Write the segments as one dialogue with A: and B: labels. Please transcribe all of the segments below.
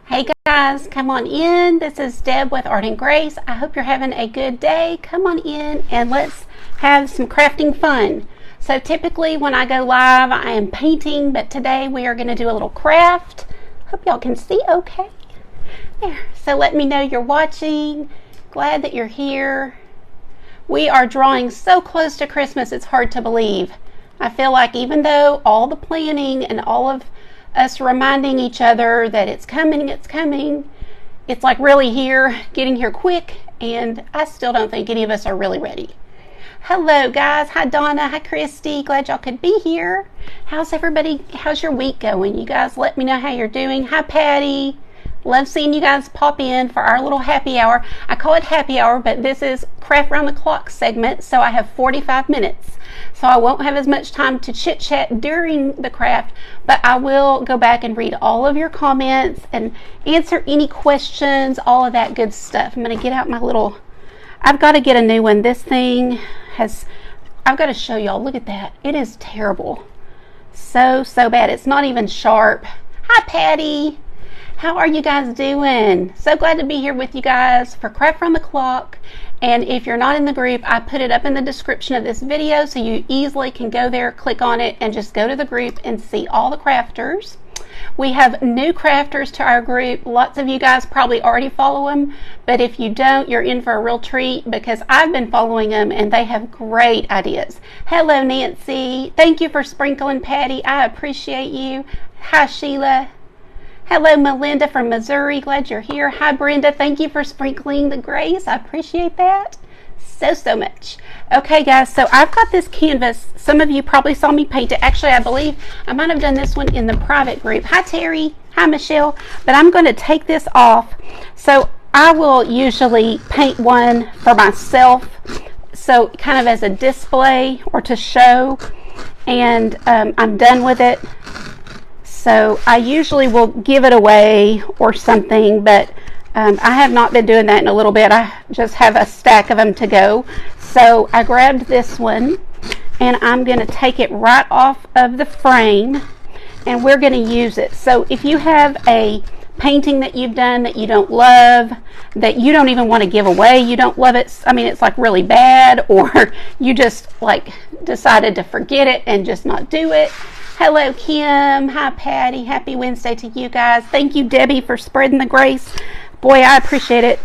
A: Hey guys, come on in. This is Deb with Art and Grace. I hope you're having a good day. Come on in and let's have some crafting fun. So typically when I go live, I am painting, but today we are going to do a little craft. Hope y'all can see okay. There. So let me know you're watching. Glad that you're here. We are drawing so close to Christmas, it's hard to believe. I feel like even though all the planning and all of us reminding each other that it's coming, it's like really here, getting here quick, and I still don't think any of us are really ready. Hello guys, hi Donna, hi Christy, glad y'all could be here. How's everybody, how's your week going? You guys let me know how you're doing. Hi Patty, love seeing you guys pop in for our little happy hour. I call it happy hour, but this is Craft Round the Clock segment, so I have 45 minutes. So I won't have as much time to chit chat during the craft, but I will go back and read all of your comments and answer any questions, all of that good stuff. I'm going to get out my little, I've got to get a new one. This thing has, I've got to show y'all, look at that. It is terrible. So bad. It's not even sharp. Hi Patty. How are you guys doing? So glad to be here with you guys for Craft Round the Clock. And if you're not in the group, I put it up in the description of this video so you easily can go there, click on it, and just go to the group and see all the crafters. We have new crafters to our group. Lots of you guys probably already follow them, but if you don't, you're in for a real treat because I've been following them and they have great ideas. Hello Nancy. Thank you for sprinkling Patty. I appreciate you. Hi Sheila. Hello, Melinda from Missouri. Glad you're here. Hi, Brenda. Thank you for sprinkling the grace. I appreciate that so much. Okay, guys, so I've got this canvas. Some of you probably saw me paint it. Actually, I believe I might have done this one in the private group. Hi, Terry. Hi, Michelle. But I'm going to take this off. So I will usually paint one for myself, so kind of as a display or to show, and I'm done with it. So I usually will give it away or something, but I have not been doing that in a little bit. I just have a stack of them to go. So I grabbed this one and I'm going to take it right off of the frame and we're going to use it. So if you have a painting that you've done that you don't love, that you don't even want to give away, you don't love it, I mean it's like really bad, or you just like decided to forget it and just not do it. Hello, Kim. Hi, Patty. Happy Wednesday to you guys. Thank you, Debbie, for spreading the grace. Boy, I appreciate it.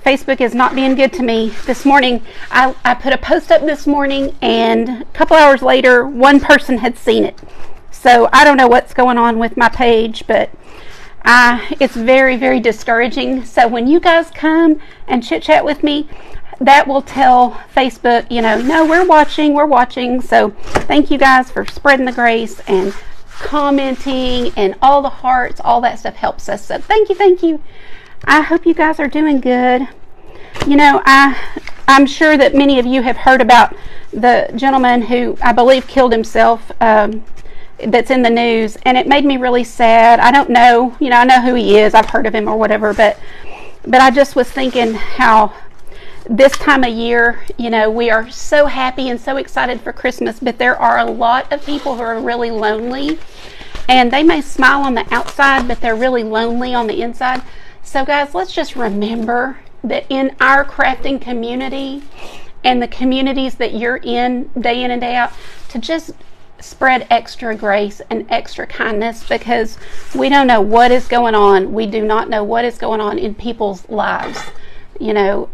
A: Facebook is not being good to me. This morning, I put a post up this morning, and a couple hours later, one person had seen it. So I don't know what's going on with my page, but it's very, very discouraging. So when you guys come and chit-chat with me, that will tell Facebook, you know, no, we're watching. So thank you guys for spreading the grace and commenting and all the hearts, all that stuff helps us. So thank you. I hope you guys are doing good. You know, I'm sure that many of you have heard about the gentleman who I believe killed himself, that's in the news, and it made me really sad. I don't know, you know, I know who he is. I've heard of him or whatever, but I just was thinking how this time of year, you know, we are so happy and so excited for Christmas, but there are a lot of people who are really lonely, and they may smile on the outside, but they're really lonely on the inside. So guys, let's just remember that in our crafting community and the communities that you're in and day out, to just spread extra grace and extra kindness, because we don't know what is going on. We do not know what is going on in people's lives, you know.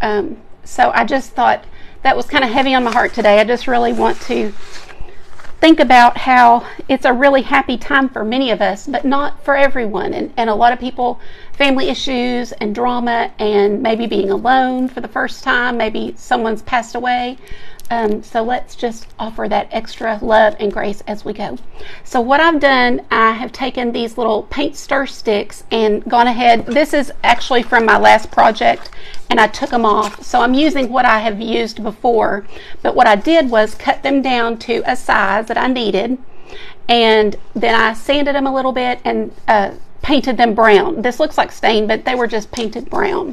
A: So I just thought that was kind of heavy on my heart today. I just really want to think about how it's a really happy time for many of us, but not for everyone. And a lot of people, family issues and drama and maybe being alone for the first time, maybe someone's passed away. So let's just offer that extra love and grace as we go. So what I've done, I have taken these little paint stir sticks and gone ahead. This is actually from my last project, and I took them off. So I'm using what I have used before, but what I did was cut them down to a size that I needed, and then I sanded them a little bit and painted them brown. This looks like stain, but they were just painted brown.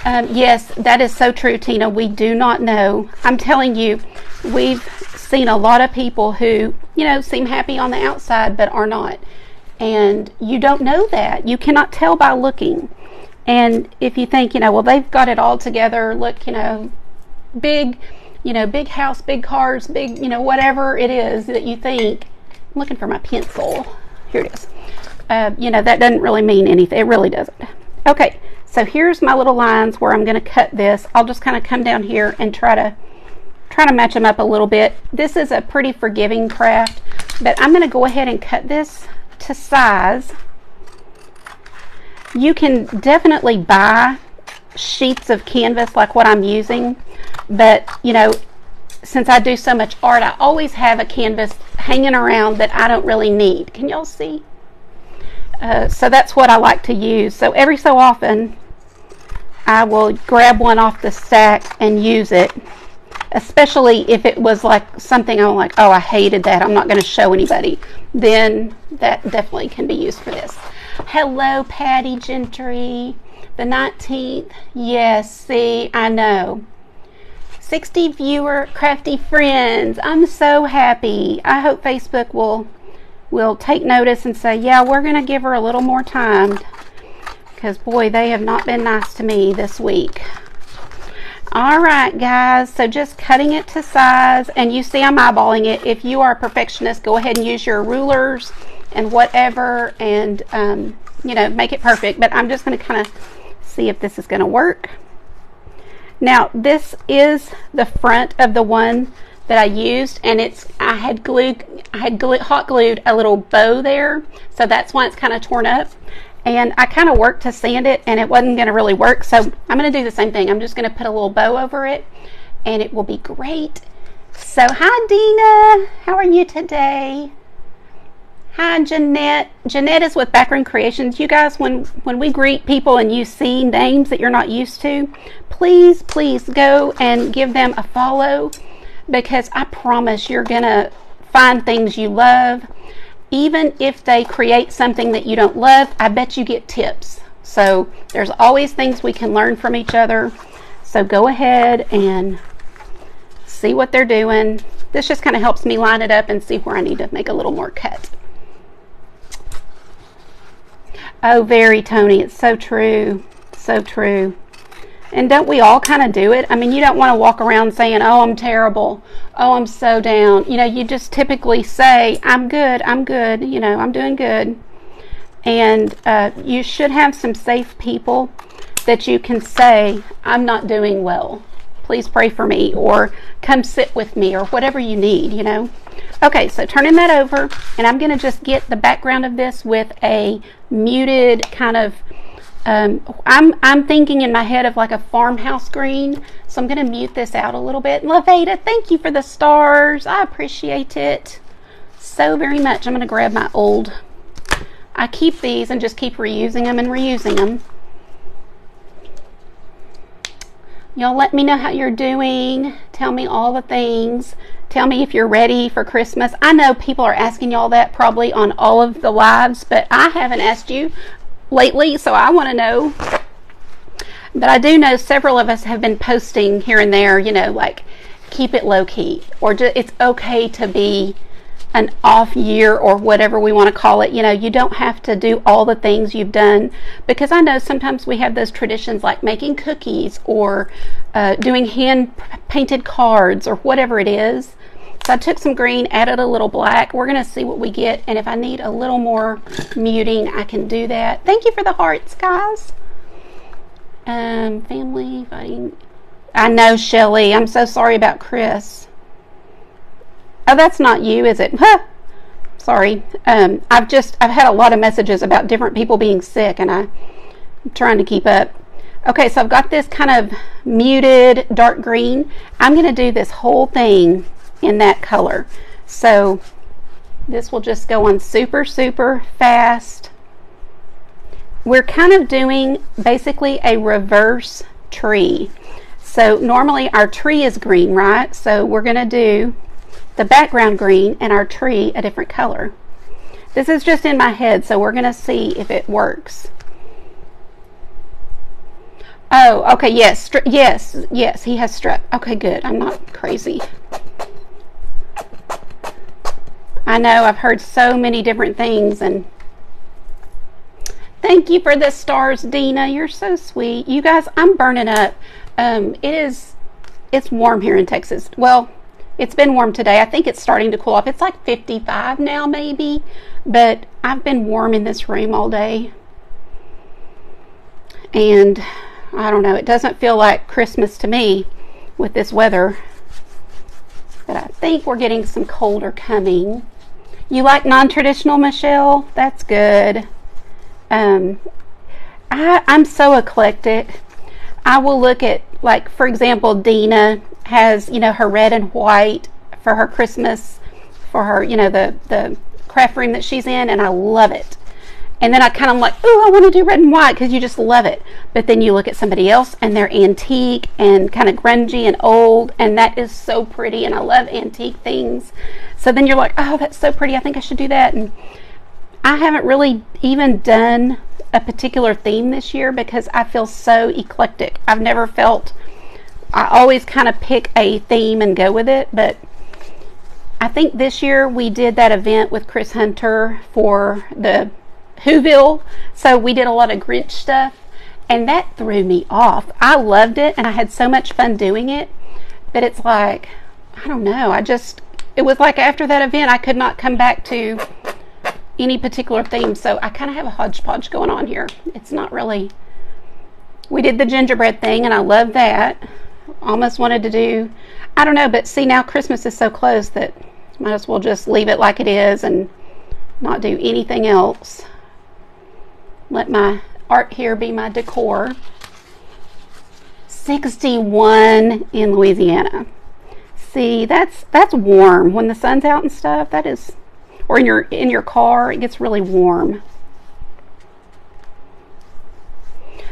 A: Yes, that is so true, Tina. We do not know. I'm telling you, we've seen a lot of people who, you know, seem happy on the outside but are not. And you don't know that. You cannot tell by looking. And if you think, well, they've got it all together, look, big, big house, big cars, big, whatever it is that you think. I'm looking for my pencil. Here it is. That doesn't really mean anything. It really doesn't. Okay, so here's my little lines where I'm going to cut this. I'll just kind of come down here and try to match them up a little bit. This is a pretty forgiving craft, but I'm going to go ahead and cut this to size. You can definitely buy sheets of canvas like what I'm using, but since I do so much art, I always have a canvas hanging around that I don't really need. Can y'all see? So that's what I like to use. So every so often I will grab one off the stack and use it, especially if it was like something I'm like, oh, I hated that, I'm not going to show anybody. Then that definitely can be used for this. Hello, Patty Gentry. The 19th. Yes, see, I know. 60 viewer crafty friends. I'm so happy. I hope Facebook will take notice and say, yeah, we're going to give her a little more time, because boy, they have not been nice to me this week. All right, guys, so just cutting it to size, and you see I'm eyeballing it. If you are a perfectionist, go ahead and use your rulers and whatever, and make it perfect. But I'm just going to kind of see if this is going to work. Now, this is the front of the one that I used, and I had hot glued a little bow there, so that's why it's kind of torn up. And I kind of worked to sand it, and it wasn't going to really work, so I'm going to do the same thing. I'm just going to put a little bow over it, and it will be great. So, hi, Dina. How are you today? Hi, Jeanette. Jeanette is with Backroom Creations. You guys, when we greet people and you see names that you're not used to, please go and give them a follow, because I promise you're going to find things you love. Even if they create something that you don't love, I bet you get tips. So there's always things we can learn from each other. So go ahead and see what they're doing. This just kind of helps me line it up and see where I need to make a little more cut. Oh, very, Tony. It's so true. So true. And don't we all kind of do it? I mean, you don't want to walk around saying, oh, I'm terrible. Oh, I'm so down. You just typically say, I'm good, I'm doing good. And you should have some safe people that you can say, I'm not doing well. Please pray for me, or come sit with me, or whatever you need, Okay, so turning that over, and I'm going to just get the background of this with a muted kind of, I'm thinking in my head of like a farmhouse green, so I'm going to mute this out a little bit. Laveda, thank you for the stars. I appreciate it so very much. I'm going to grab my old, I keep these and just keep reusing them and reusing them. Y'all let me know how you're doing. Tell me all the things. Tell me if you're ready for Christmas. I know people are asking y'all that probably on all of the lives, but I haven't asked you lately, so I want to know. But I do know several of us have been posting here and there, like keep it low key, or it's okay to be an off year, or whatever we want to call it. You don't have to do all the things you've done, because I know sometimes we have those traditions like making cookies, or doing hand painted cards, or whatever it is. So I took some green, added a little black. We're going to see what we get, and if I need a little more muting, I can do that. Thank you for the hearts, guys. Family fighting. I know, Shelly. I'm so sorry about Chris. Oh, that's not you, is it? Huh. Sorry. I've had a lot of messages about different people being sick, and I'm trying to keep up. Okay, so I've got this kind of muted dark green. I'm going to do this whole thing in that color. So this will just go on super fast. We're kind of doing basically a reverse tree. So normally our tree is green, right? So we're going to do the background green and our tree a different color. This is just in my head, so we're going to see if it works. Oh, okay, yes, yes, he has strep. Okay, good. I'm not crazy. I know I've heard so many different things, and Thank you for the stars, Dina. You're so sweet. You guys, I'm burning up. It's warm here in Texas. Well, it's been warm today. I think it's starting to cool off. It's like 55 now, maybe. But I've been warm in this room all day. And I don't know. It doesn't feel like Christmas to me with this weather. But I think we're getting some colder coming. You like non-traditional, Michelle? That's good. I'm so eclectic. I will look at, like, for example, Dina has, you know, her red and white for her Christmas, for her, you know, the craft room that she's in, and I love it. And then I kind of like, oh, I want to do red and white, because you just love it. But then you look at somebody else and they're antique and kind of grungy and old, and that is so pretty, and I love antique things. So then you're like, oh, that's so pretty, I think I should do that. And I haven't really even done a particular theme this year because I feel so eclectic. I've never felt, I always kind of pick a theme and go with it, but I think this year we did that event with Chris Hunter for the Whoville, so we did a lot of Grinch stuff, and that threw me off. I loved it, and I had so much fun doing it, but it's like, I don't know, it was like after that event I could not come back to any particular theme, so I kind of have a hodgepodge going on here. It's not really, we did the gingerbread thing, and I love that. Almost wanted to do, I don't know, but see, now Christmas is so close that might as well just leave it like it is and not do anything else. Let my art here be my decor. 61 in Louisiana. See, that's warm. When the sun's out and stuff, that is, or in your car, it gets really warm.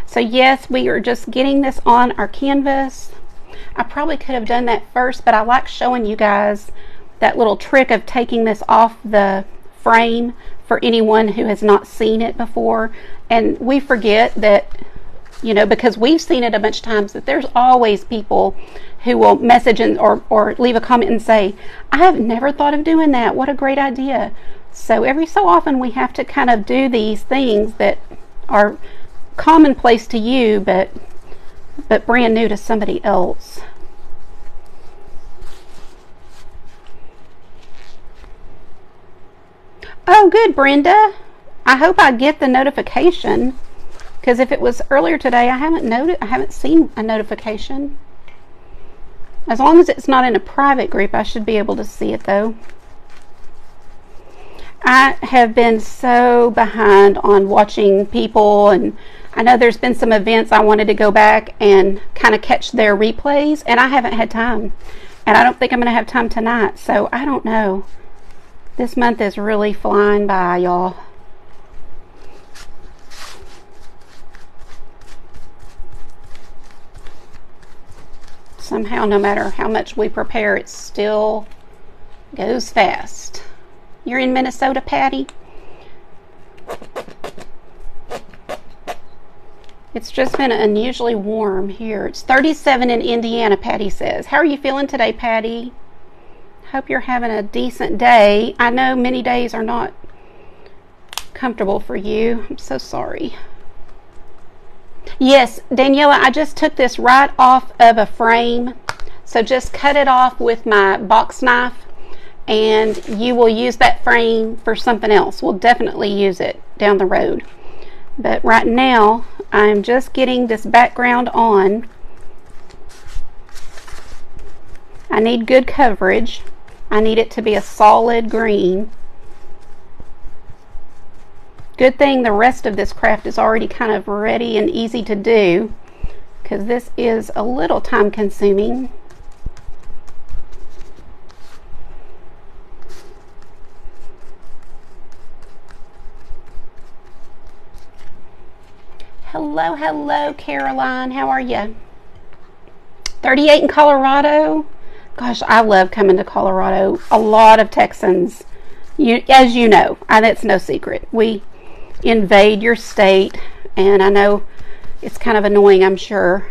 A: So yes, we are just getting this on our canvas. I probably could have done that first, but I like showing you guys that little trick of taking this off the frame for anyone who has not seen it before. And we forget that, you know, because we've seen it a bunch of times, that there's always people who will message or leave a comment and say, I have never thought of doing that. What a great idea. So every so often we have to kind of do these things that are commonplace to you, but brand new to somebody else. Oh, good, Brenda. I hope I get the notification, because if it was earlier today, I haven't seen a notification. As long as it's not in a private group, I should be able to see it, though. I have been so behind on watching people, and I know there's been some events I wanted to go back and kind of catch their replays, and I haven't had time. And I don't think I'm going to have time tonight, so I don't know. This month is really flying by, y'all. Somehow, no matter how much we prepare, it still goes fast. You're in Minnesota, Patty? It's just been unusually warm here. It's 37 in Indiana, Patty says. How are you feeling today, Patty? Hope you're having a decent day. I know many days are not comfortable for you. I'm so sorry. Yes, Daniela, I just took this right off of a frame. So just cut it off with my box knife, and you will use that frame for something else. We'll definitely use it down the road. But right now, I'm just getting this background on. I need good coverage. I need it to be a solid green. Good thing the rest of this craft is already kind of ready and easy to do, because this is a little time consuming. Hello, hello, Caroline. How are you? 38 in Colorado. Gosh, I love coming to Colorado. A lot of Texans, as you know, that's no secret. We invade your state, and I know it's kind of annoying, I'm sure.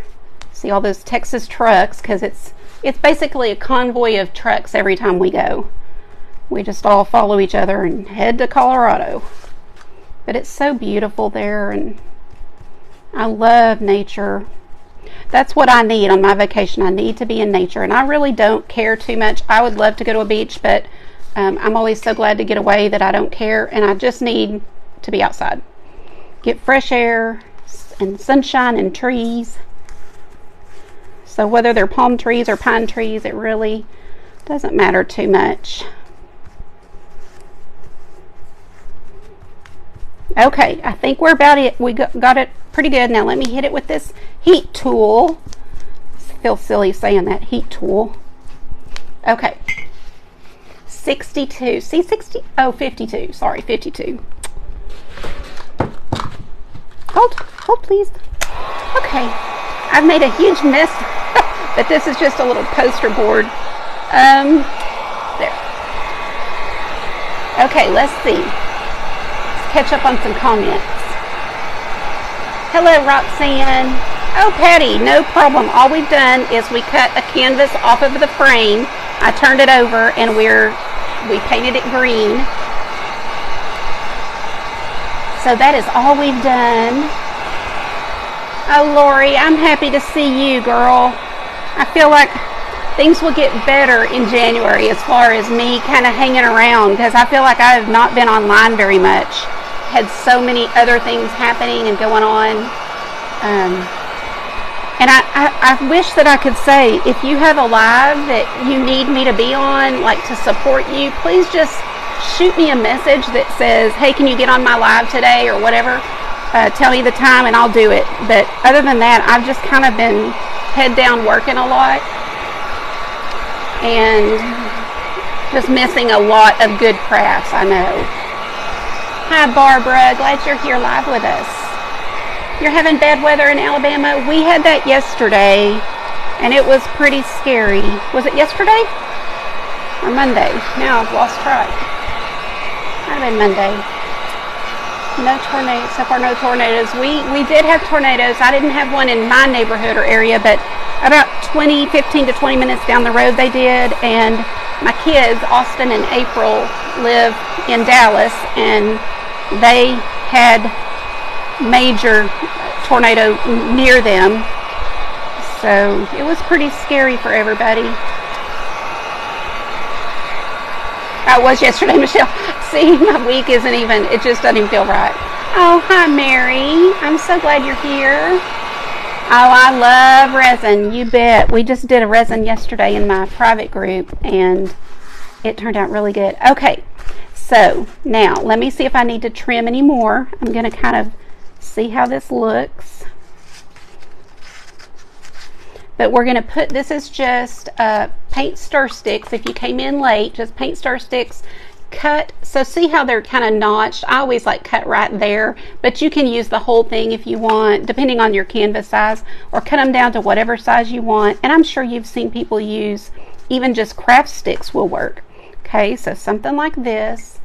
A: See all those Texas trucks, because it's basically a convoy of trucks every time we go. We just all follow each other and head to Colorado. But it's so beautiful there, and I love nature. That's what I need on my vacation. I need to be in nature, and I really don't care too much. I would love to go to a beach, but I'm always so glad to get away that I don't care, and I just need to be outside. Get fresh air and sunshine and trees. So whether they're palm trees or pine trees, it really doesn't matter too much. Okay, I think we're about it. We got it pretty good. Now let me hit it with this heat tool. I feel silly saying that, heat tool. Okay. 62. See, 60? Oh, 52. Sorry, 52. Hold please. Okay. I've made a huge mess, but this is just a little poster board. There. Okay, let's see. Catch up on some comments. Hello, Roxanne. Oh, Patty, no problem. All we've done is we cut a canvas off of the frame. I turned it over and we painted it green. So that is all we've done. Oh, Lori, I'm happy to see you, girl. I feel like things will get better in January as far as me kind of hanging around, because I feel like I have not been online very much. Had so many other things happening and going on. And I wish that I could say, if you have a live that you need me to be on, like to support you, please just shoot me a message that says, hey, can you get on my live today or whatever? Tell me the time and I'll do it. But other than that, I've just kind of been head down working a lot and just missing a lot of good crafts, I know. Hi, Barbara. Glad you're here live with us. You're having bad weather in Alabama? We had that yesterday, and it was pretty scary. Was it yesterday? Or Monday? Now I've lost track. Might have been Monday. No tornadoes. So far, no tornadoes. We did have tornadoes. I didn't have one in my neighborhood or area, but about 15 to 20 minutes down the road they did. And my kids, Austin and April, live in Dallas, and they had major tornado near them. So it was pretty scary for everybody. It was yesterday, Michelle. See, my week isn't even, it just doesn't even feel right. Oh, hi, Mary. I'm so glad you're here. Oh, I love resin. You bet. We just did a resin yesterday in my private group, and it turned out really good. Okay, so now let me see if I need to trim any more. I'm going to kind of see how this looks. But we're going to put, this is just paint stir sticks. If you came in late, just paint stir sticks, cut. So see how they're kind of notched? I always like cut right there, but you can use the whole thing if you want, depending on your canvas size, or cut them down to whatever size you want. And I'm sure you've seen people use even just craft sticks will work. Okay, so something like this.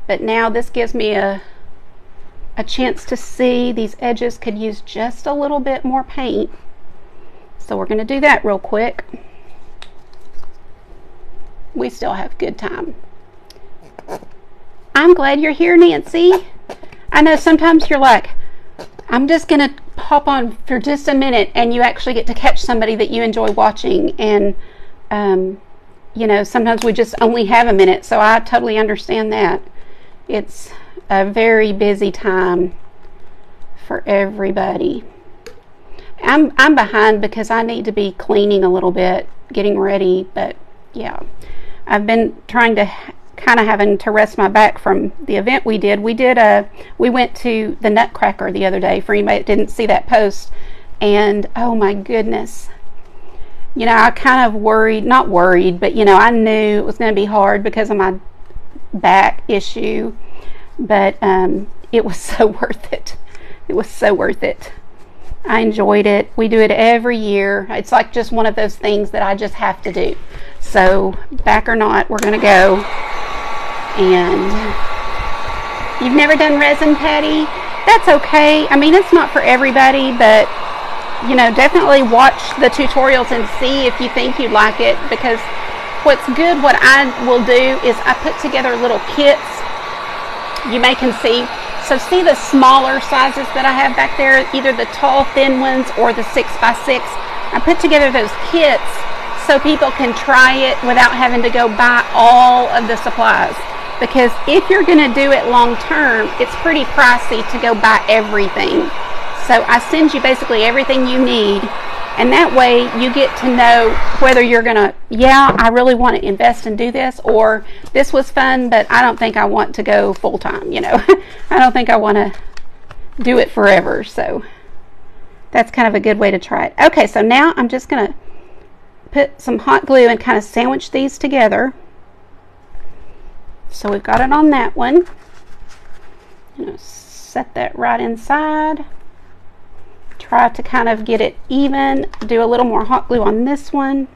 A: But now this gives me a chance to see these edges could use just a little bit more paint. So we're going to do that real quick. We still have good time. I'm glad you're here, Nancy. I know sometimes you're like, I'm just going to hop on for just a minute, and you actually get to catch somebody that you enjoy watching. And, you know, sometimes we just only have a minute, so I totally understand that. It's a very busy time for everybody. I'm behind because I need to be cleaning a little bit, getting ready, but yeah. I've been trying to kind of having to rest my back from the event we did. We went to the Nutcracker the other day, for anybody that didn't see that post, and oh my goodness. You know, I kind of not worried, but you know, I knew it was going to be hard because of my back issue, but it was so worth it. It was so worth it. I enjoyed it. We do it every year. It's like just one of those things that I just have to do. So, back or not, we're going to go. And you've never done resin, Patty? That's okay. I mean, it's not for everybody, but you know, definitely watch the tutorials and see if you think you'd like it, because what's good, what I will do is I put together little kits. You may can see So see the smaller sizes that I have back there, either the tall thin ones or the 6x6. I put together those kits so people can try it without having to go buy all of the supplies. Because if you're going to do it long term, it's pretty pricey to go buy everything. So I send you basically everything you need, and that way you get to know whether you're going to, yeah, I really want to invest and do this, or this was fun, but I don't think I want to go full time, you know. I don't think I want to do it forever. So that's kind of a good way to try it. Okay, so now I'm just going to put some hot glue and kind of sandwich these together. So we've got it on that one. I'm going to set that right inside. Try to kind of get it even. Do a little more hot glue on this one.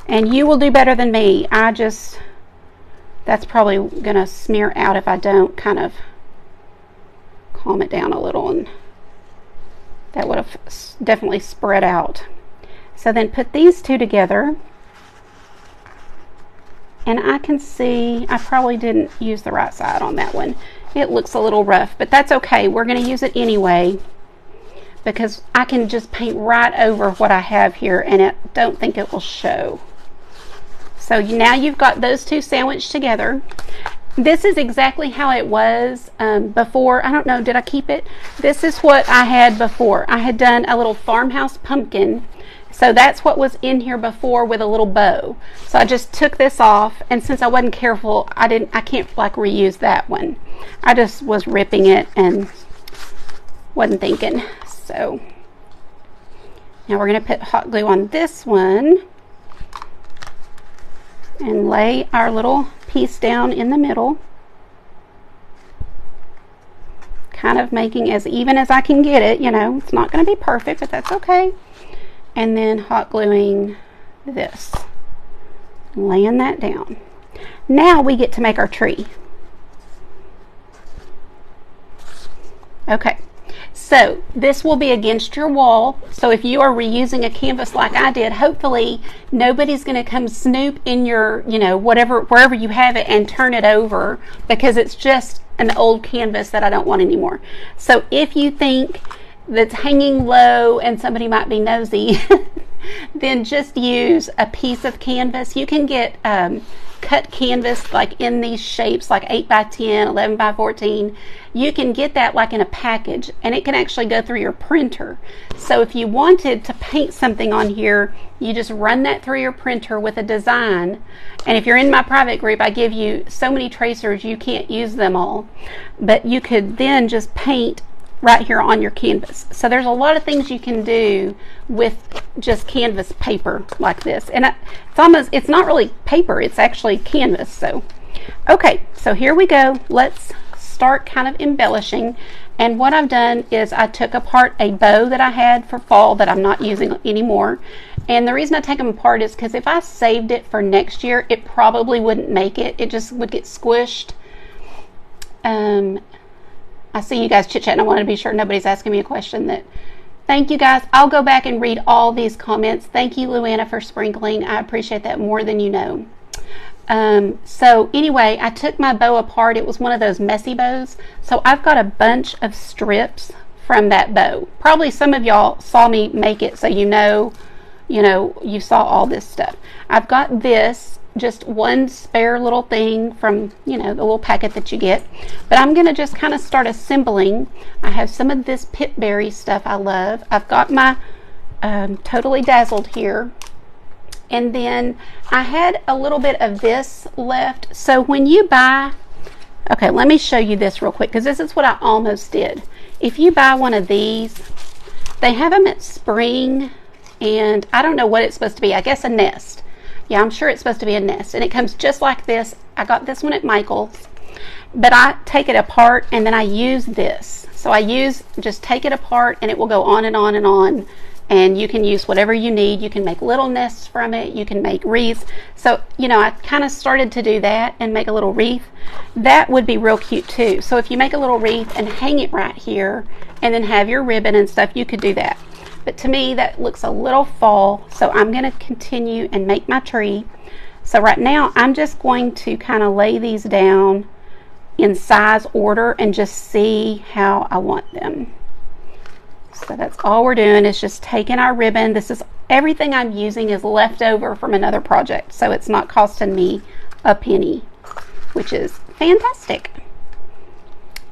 A: And you will do better than me. That's probably going to smear out if I don't kind of calm it down a little. And that would have definitely spread out. So then put these two together. And I can see I probably didn't use the right side on that one. It looks a little rough, but that's okay. We're going to use it anyway because I can just paint right over what I have here, and I don't think it will show. So now you've got those two sandwiched together. This is exactly how it was before. I don't know, did I keep it? This is what I had before. I had done a little farmhouse pumpkin. So that's what was in here before with a little bow. So I just took this off, and since I wasn't careful, I can't like reuse that one. I just was ripping it and wasn't thinking. So now we're going to put hot glue on this one and lay our little piece down in the middle. Kind of making as even as I can get it, you know. It's not going to be perfect, but that's okay. And then hot gluing this, laying that down. Now we get to make our tree. Okay, so this will be against your wall. So if you are reusing a canvas like I did, hopefully nobody's going to come snoop in your, you know, wherever you have it and turn it over, because it's just an old canvas that I don't want anymore. So if you think that's hanging low and somebody might be nosy, then just use a piece of canvas. You can get cut canvas like in these shapes, like 8x10, 11x14. You can get that like in a package, and it can actually go through your printer. So if you wanted to paint something on here, you just run that through your printer with a design. And if you're in my private group, I give you so many tracers you can't use them all, but you could then just paint right here on your canvas. So there's a lot of things you can do with just canvas paper like this, and it's not really paper, it's actually canvas. So okay, so here we go. Let's start kind of embellishing. And what I've done is I took apart a bow that I had for fall that I'm not using anymore, and the reason I take them apart is because if I saved it for next year, it probably wouldn't make it. It just would get squished. I see you guys chit-chatting. I wanted to be sure nobody's asking me a question. Thank you guys. I'll go back and read all these comments. Thank you, Luana, for sprinkling. I appreciate that more than you know. So anyway, I took my bow apart. It was one of those messy bows. So I've got a bunch of strips from that bow. Probably some of y'all saw me make it, so you know, you saw all this stuff. I've got this, just one spare little thing from, the little packet that you get. But I'm going to just kind of start assembling. I have some of this pipberry stuff I love. I've got my Totally Dazzled here. And then I had a little bit of this left. So when you buy, okay, let me show you this real quick, because this is what I almost did. If you buy one of these, they have them at Spring, and I don't know what it's supposed to be. I guess a nest. Yeah, I'm sure it's supposed to be a nest, and it comes just like this. I got this one at Michael's, but I take it apart and then I use this. So just take it apart, and it will go on and on and on, and you can use whatever you need. You can make little nests from it. You can make wreaths. So, I kind of started to do that and make a little wreath. That would be real cute too. So if you make a little wreath and hang it right here and then have your ribbon and stuff, you could do that. But to me, that looks a little fall, so I'm going to continue and make my tree. So right now, I'm just going to kind of lay these down in size order and just see how I want them. So that's all we're doing, is just taking our ribbon. This is everything I'm using is left over from another project, so it's not costing me a penny, which is fantastic.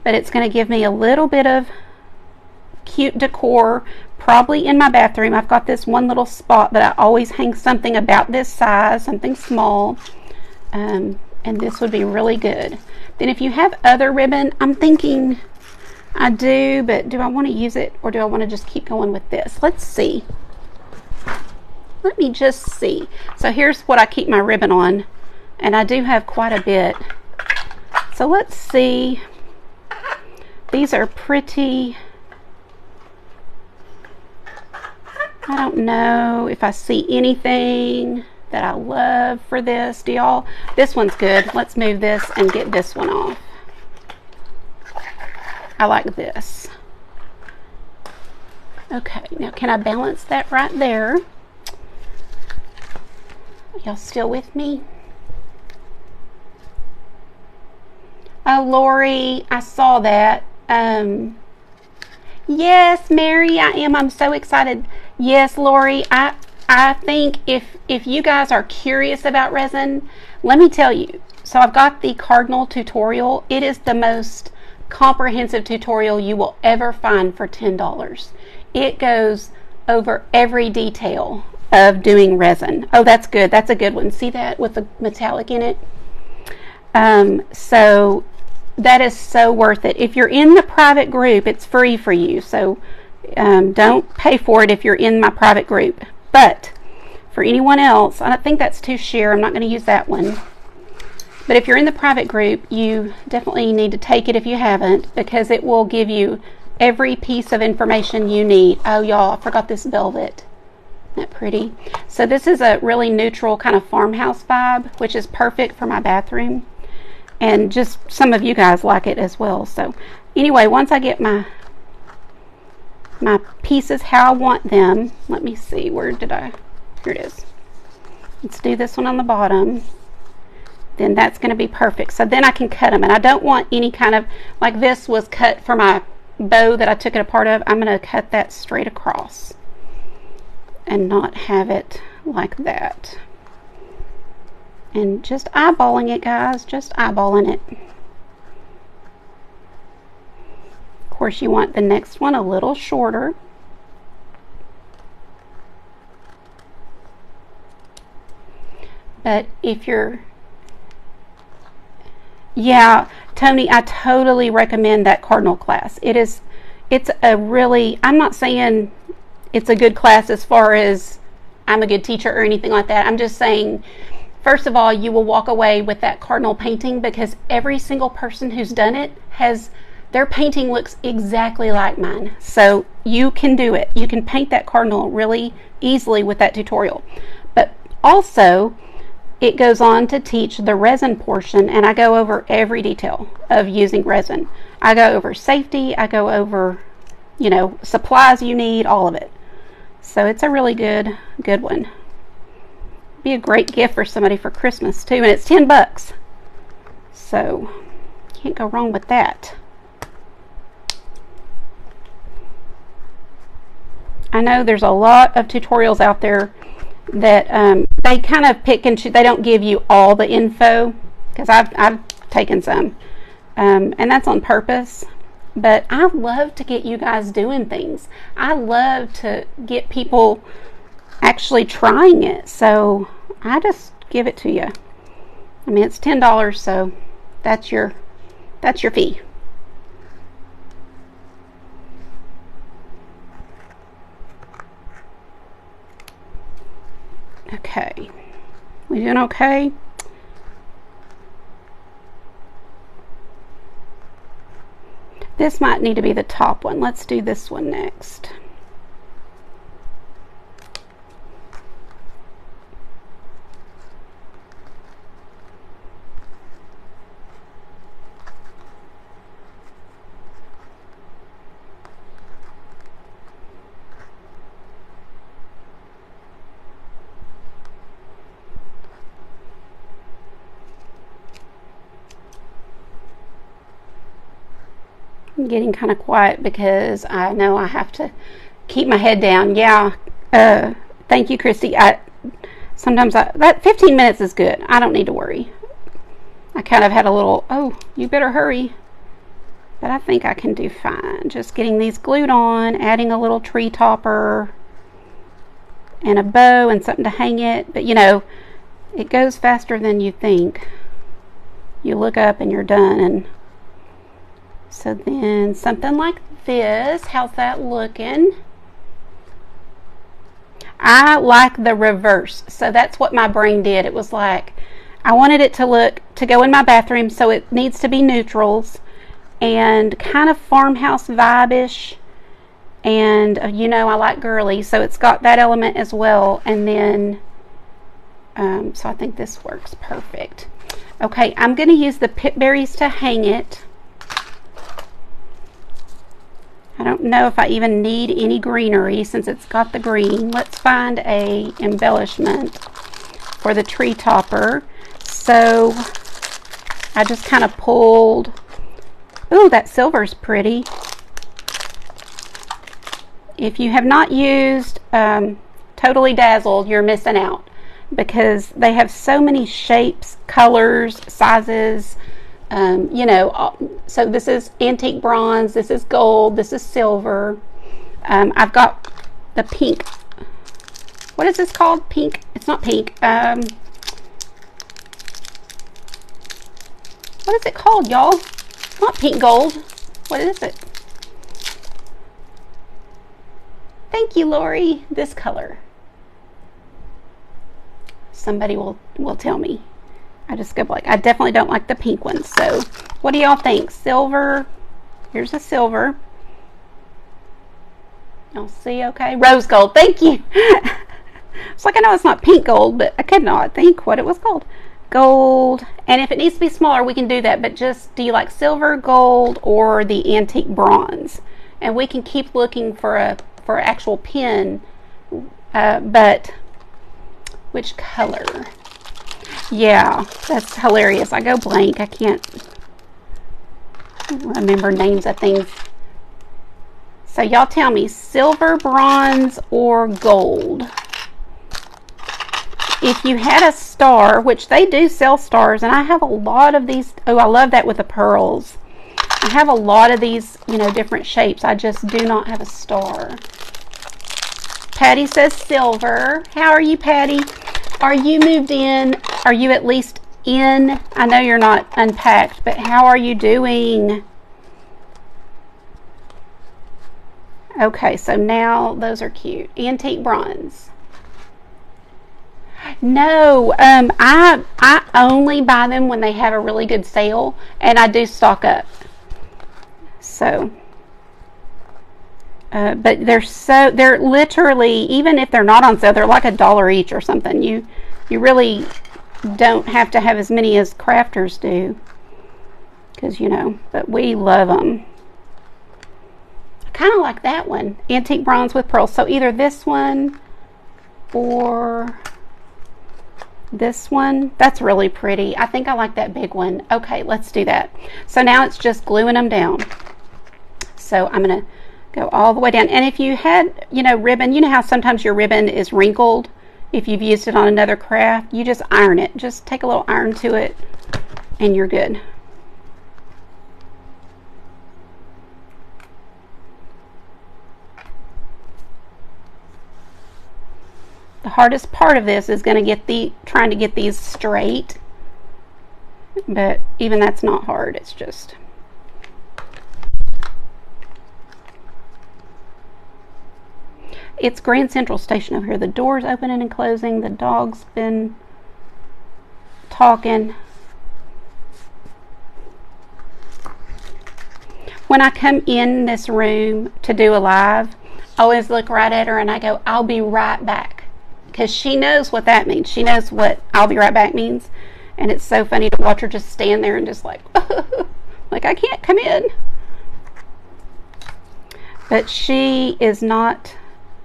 A: But it's going to give me a little bit of cute decor, probably in my bathroom. I've got this one little spot that I always hang something about this size, something small, and this would be really good. Then if you have other ribbon, I'm thinking I do, but do I want to use it, or do I want to just keep going with this? Let's see. Let me just see. So here's what I keep my ribbon on, and I do have quite a bit. So let's see. These are pretty. I don't know if I see anything that I love for this. Do y'all? This one's good. Let's move this and get this one off. I like this. Okay, now can I balance that right there? Y'all still with me? Oh, Lori, I saw that. Yes, Mary, I am. I'm so excited. Yes, Lori, I think if you guys are curious about resin, let me tell you. So I've got the Cardinal tutorial. It is the most comprehensive tutorial you will ever find for $10. It goes over every detail of doing resin. Oh, that's good. That's a good one. See that with the metallic in it? So that is so worth it. If you're in the private group, it's free for you. So don't pay for it if you're in my private group. But for anyone else, I think that's to share. I'm not going to use that one. But if you're in the private group, you definitely need to take it if you haven't, because it will give you every piece of information you need. Oh, y'all, I forgot this velvet. Isn't that pretty? So this is a really neutral kind of farmhouse vibe, which is perfect for my bathroom. And just some of you guys like it as well. So anyway, once I get my pieces how I want them, let me see, where did I, here it is. Let's do this one on the bottom. Then that's going to be perfect. So then I can cut them. And I don't want any kind of, like this was cut for my bow that I took it apart of. I'm going to cut that straight across and not have it like that. And just eyeballing it, guys, just eyeballing it. Of course, you want the next one a little shorter. But if you're, yeah, Tony, I totally recommend that Cardinal class. It's a really, I'm not saying it's a good class as far as I'm a good teacher or anything like that. I'm just saying, first of all, you will walk away with that Cardinal painting, because every single person who's done it has, their painting looks exactly like mine. So you can do it. You can paint that Cardinal really easily with that tutorial. But also, it goes on to teach the resin portion, and I go over every detail of using resin. I go over safety, I go over, you know, supplies you need, all of it. So it's a really good one. Be a great gift for somebody for Christmas too, and it's $10. So can't go wrong with that. I know there's a lot of tutorials out there that they kind of pick and choose. They don't give you all the info, because I've taken some, and that's on purpose. But I love to get you guys doing things. I love to get people actually trying it. So I just give it to you. I mean, it's $10, so that's your fee. Okay, we doing okay? This might need to be the top one. Let's do this one next. I'm getting kind of quiet because I know I have to keep my head down. Yeah. Thank you, Christy. Sometimes that 15 minutes is good. I don't need to worry. I kind of had a little, oh, you better hurry. But I think I can do fine. Just getting these glued on, adding a little tree topper and a bow and something to hang it. But you know, it goes faster than you think. You look up and you're done. And so then something like this. How's that looking? I like the reverse. So that's what my brain did. It was like, I wanted it to go in my bathroom, so it needs to be neutrals and kind of farmhouse vibe-ish. And you know, I like girly, so it's got that element as well. And then so I think this works perfect. Okay, I'm going to use the pip berries to hang it. I don't know if I even need any greenery since it's got the green. Let's find a embellishment for the tree topper. So I just kind of pulled. Ooh, that silver's pretty. If you have not used Totally Dazzled, you're missing out because they have so many shapes, colors, sizes. You know, so this is antique bronze, this is gold, this is silver. I've got the pink. What is this called? Pink? It's not pink. What is it called, y'all? Not pink gold. What is it? Thank you, Lori. This color. Somebody will tell me. I just go like, I definitely don't like the pink ones. So what do y'all think? Silver. Here's a silver. Y'all see okay? Rose gold. Thank you. It's like, I know it's not pink gold, but I could not think what it was called. Gold. And if it needs to be smaller, we can do that. But just, do you like silver, gold, or the antique bronze? And we can keep looking for an actual pin. But which color? Yeah, that's hilarious. I go blank. I can't remember names of things. So y'all tell me, silver, bronze, or gold? If you had a star, which they do sell stars, and I have a lot of these. Oh, I love that with the pearls. I have a lot of these, you know, different shapes. I just do not have a star. Patty says silver. How are you, Patty? Are you moved in? Are you at least in? I know you're not unpacked, but how are you doing? Okay, so now those are cute. Antique bronze. No, I only buy them when they have a really good sale, and I do stock up. So, but they're literally, even if they're not on sale, they're like $1 each or something. You really don't have to have as many as crafters do, because you know. But we love them. I kind of like that one, antique bronze with pearls. So either this one or this one. That's really pretty. I think I like that big one. Okay, let's do that. So now it's just gluing them down. So I'm going to go all the way down. And if you had, you know, ribbon, you know how sometimes your ribbon is wrinkled if you've used it on another craft? You just iron it. Just take a little iron to it and you're good. The hardest part of this is going to trying to get these straight, but even that's not hard. It's just it's Grand Central Station over here. The door's opening and closing. The dog's been talking. When I come in this room to do a live, I always look right at her and I go, I'll be right back. Because she knows what that means. She knows what I'll be right back means. And it's so funny to watch her just stand there and just like, like, I can't come in. But she is not,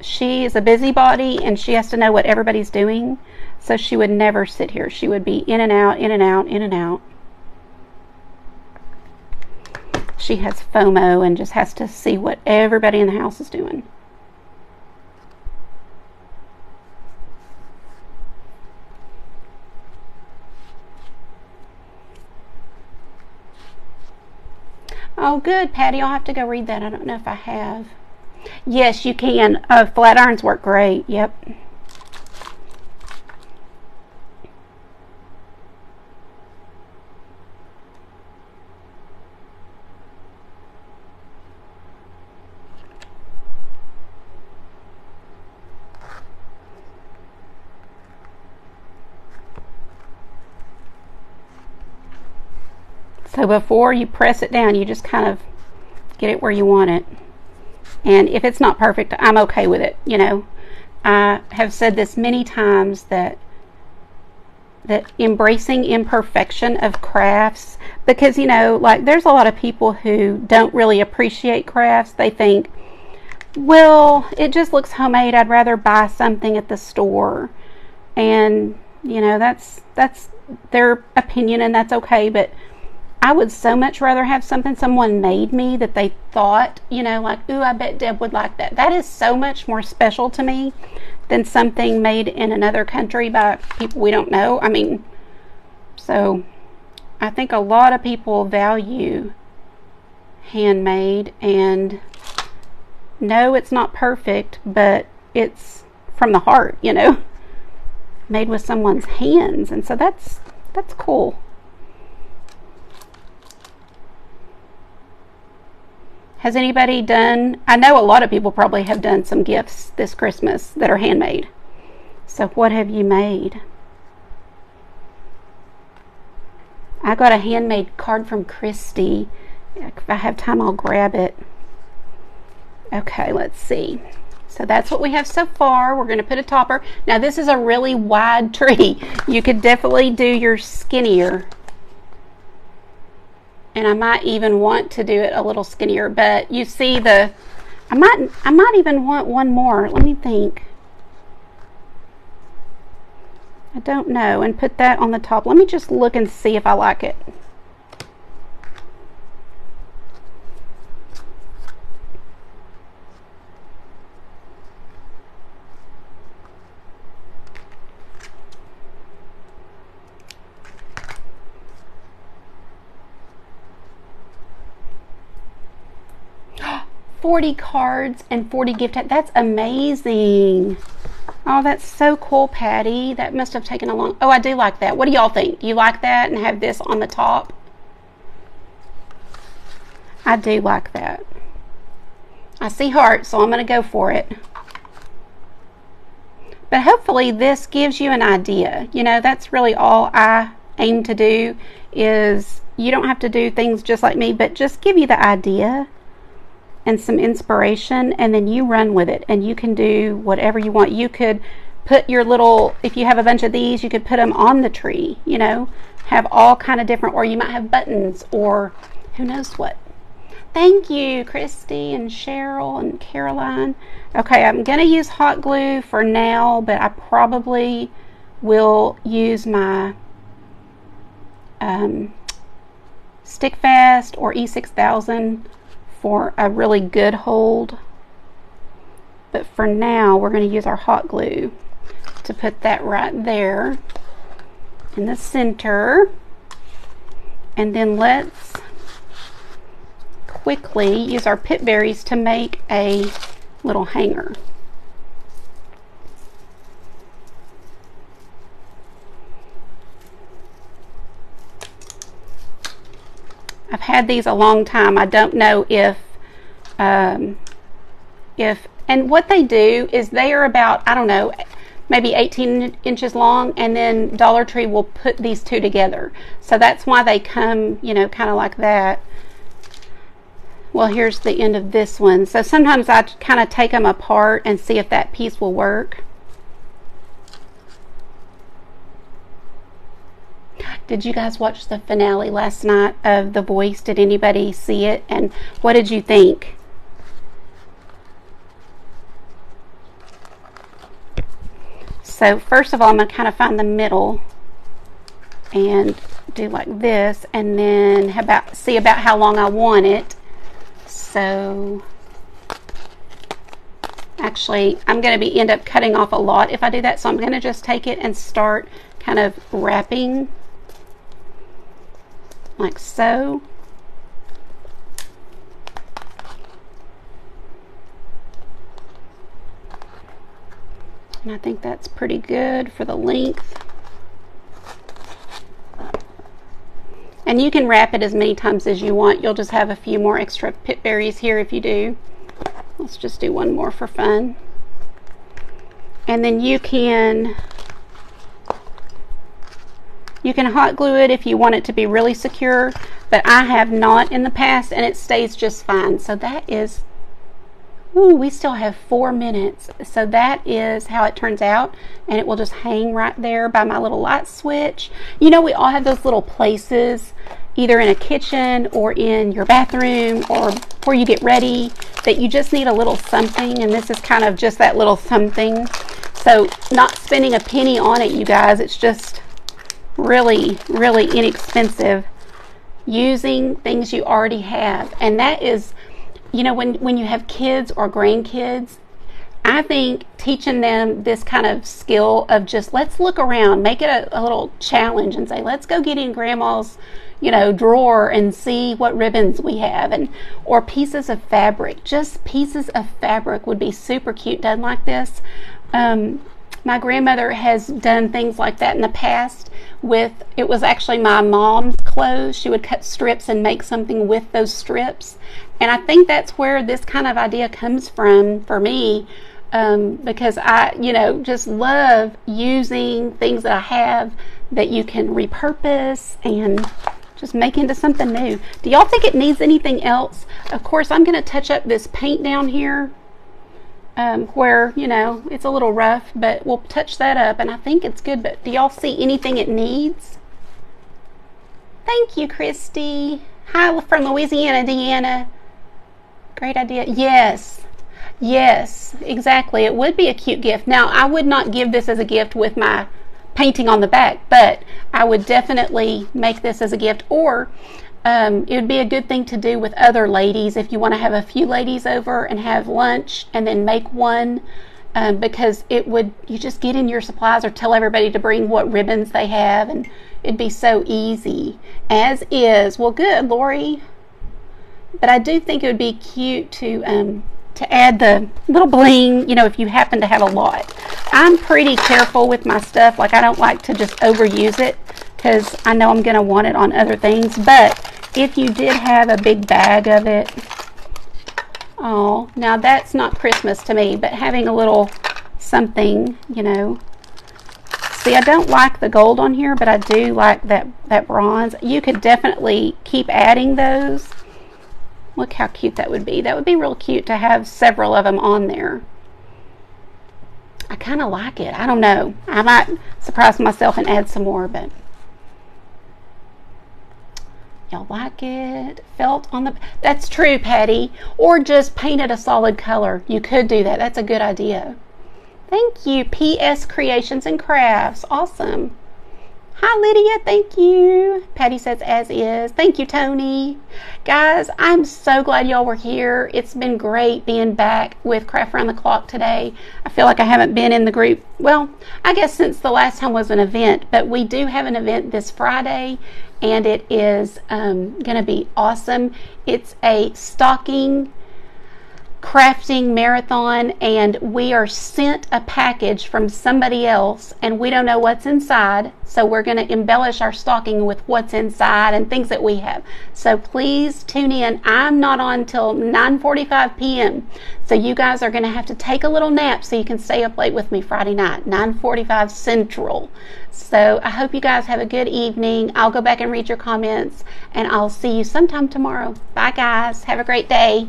A: she is a busybody and she has to know what everybody's doing. So she would never sit here. She would be in and out, in and out, in and out. she has FOMO and just has to see what everybody in the house is doing. Oh, good, Patty. I'll have to go read that. I don't know if I have. Yes, you can. Flat irons work great. Yep. So before you press it down, you just kind of get it where you want it. And if it's not perfect, I'm okay with it. You know, I have said this many times that embracing imperfection of crafts, because, you know, like there's a lot of people who don't really appreciate crafts. They think, well, it just looks homemade. I'd rather buy something at the store. And, you know, that's their opinion, and that's okay. But I would so much rather have something someone made me that they thought, you know, like, ooh, I bet Deb would like that. That is so much more special to me than something made in another country by people we don't know. I mean, so I think a lot of people value handmade, and no, it's not perfect, but it's from the heart, you know, made with someone's hands. And so that's cool. Has anybody done, I know a lot of people probably have done some gifts this Christmas that are handmade. So what have you made? I got a handmade card from Christy. If I have time, I'll grab it. Okay, let's see. So that's what we have so far. We're going to put a topper. Now this is a really wide tree. You could definitely do your skinnier. And I might even want to do it a little skinnier, but you see I might even want one more. Let me think. I don't know. And put that on the top. Let me just look and see if I like it. $40 cards and 40 gift cards. That's amazing. Oh, that's so cool, Patty. That must have taken a long... Oh, I do like that. What do y'all think? Do you like that and have this on the top? I do like that. I see hearts, so I'm going to go for it. But hopefully this gives you an idea. You know, that's really all I aim to do, is you don't have to do things just like me, but just give you the idea and some inspiration, and then you run with it, and you can do whatever you want. You could put your little, if you have a bunch of these, you could put them on the tree, you know, have all kind of different, or you might have buttons, or who knows what. Thank you, Christy and Cheryl and Caroline. Okay, I'm going to use hot glue for now, but I probably will use my Stick Fast or E6000 for a really good hold. But for now, we're going to use our hot glue to put that right there in the center. And then let's quickly use our pip berries to make a little hanger. I've had these a long time. I don't know if and what they do is they are about, I don't know, maybe 18 inches long, and then Dollar Tree will put these two together. So that's why they come, you know, kind of like that. Well, here's the end of this one. So sometimes I kind of take them apart and see if that piece will work. Did you guys watch the finale last night of The Voice? Did anybody see it? And what did you think? So first of all, I'm going to kind of find the middle and do like this, and then see about how long I want it. So actually, I'm going to end up cutting off a lot if I do that. So I'm going to just take it and start kind of wrapping like so. And I think that's pretty good for the length. And you can wrap it as many times as you want. You'll just have a few more extra pip berries here if you do. Let's just do one more for fun. And then you can hot glue it if you want it to be really secure, but I have not in the past and it stays just fine. So that is, ooh, we still have 4 minutes. So that is how it turns out, and it will just hang right there by my little light switch. You know, we all have those little places, either in a kitchen or in your bathroom or where you get ready, that you just need a little something, and this is kind of just that little something. So not spending a penny on it, you guys. It's just really, really inexpensive, using things you already have. And that is, you know, when you have kids or grandkids, I think teaching them this kind of skill of just, let's look around, make it a little challenge and say, let's go get in grandma's, you know, drawer and see what ribbons we have, and or pieces of fabric. Just pieces of fabric would be super cute done like this. My grandmother has done things like that in the past with, it was actually my mom's clothes. She would cut strips and make something with those strips. And I think that's where this kind of idea comes from for me, because I, you know, just love using things that I have that you can repurpose and just make into something new. Do y'all think it needs anything else? Of course, I'm going to touch up this paint down here where, you know, it's a little rough, but we'll touch that up, and I think it's good. But do y'all see anything it needs? Thank you, Christy. Hi from Louisiana, Deanna. Great idea. Yes, yes, exactly. It would be a cute gift. Now, I would not give this as a gift with my painting on the back, but I would definitely make this as a gift, or it would be a good thing to do with other ladies if you want to have a few ladies over and have lunch and then make one, because it would, you just get in your supplies or tell everybody to bring what ribbons they have, and it'd be so easy as is. Well, good, Lori. But I do think it would be cute to add the little bling, you know, if you happen to have a lot. I'm pretty careful with my stuff. Like, I don't like to just overuse it because I know I'm going to want it on other things. But if you did have a big bag of it, oh, now that's not Christmas to me, but having a little something, you know. See, I don't like the gold on here, but I do like that bronze. You could definitely keep adding those. Look how cute that would be. That would be real cute to have several of them on there. I kind of like it. I don't know. I might surprise myself and add some more, but y'all like it? Felt on the... That's true, Patty. Or just paint it a solid color. You could do that. That's a good idea. Thank you, PS Creations and Crafts. Awesome. Hi, Lydia. Thank you. Patty says as is. Thank you, Tony. Guys, I'm so glad y'all were here. It's been great being back with Craft Around the Clock today. I feel like I haven't been in the group, well, I guess since the last time was an event, but we do have an event this Friday, and it is going to be awesome. It's a stocking crafting marathon, and we are sent a package from somebody else, and we don't know what's inside, so we're going to embellish our stocking with what's inside and things that we have. So please tune in. I'm not on till 9:45 p.m. so you guys are going to have to take a little nap so you can stay up late with me Friday night, 9:45 Central. So I hope you guys have a good evening. I'll go back and read your comments, and I'll see you sometime tomorrow. Bye, guys. Have a great day.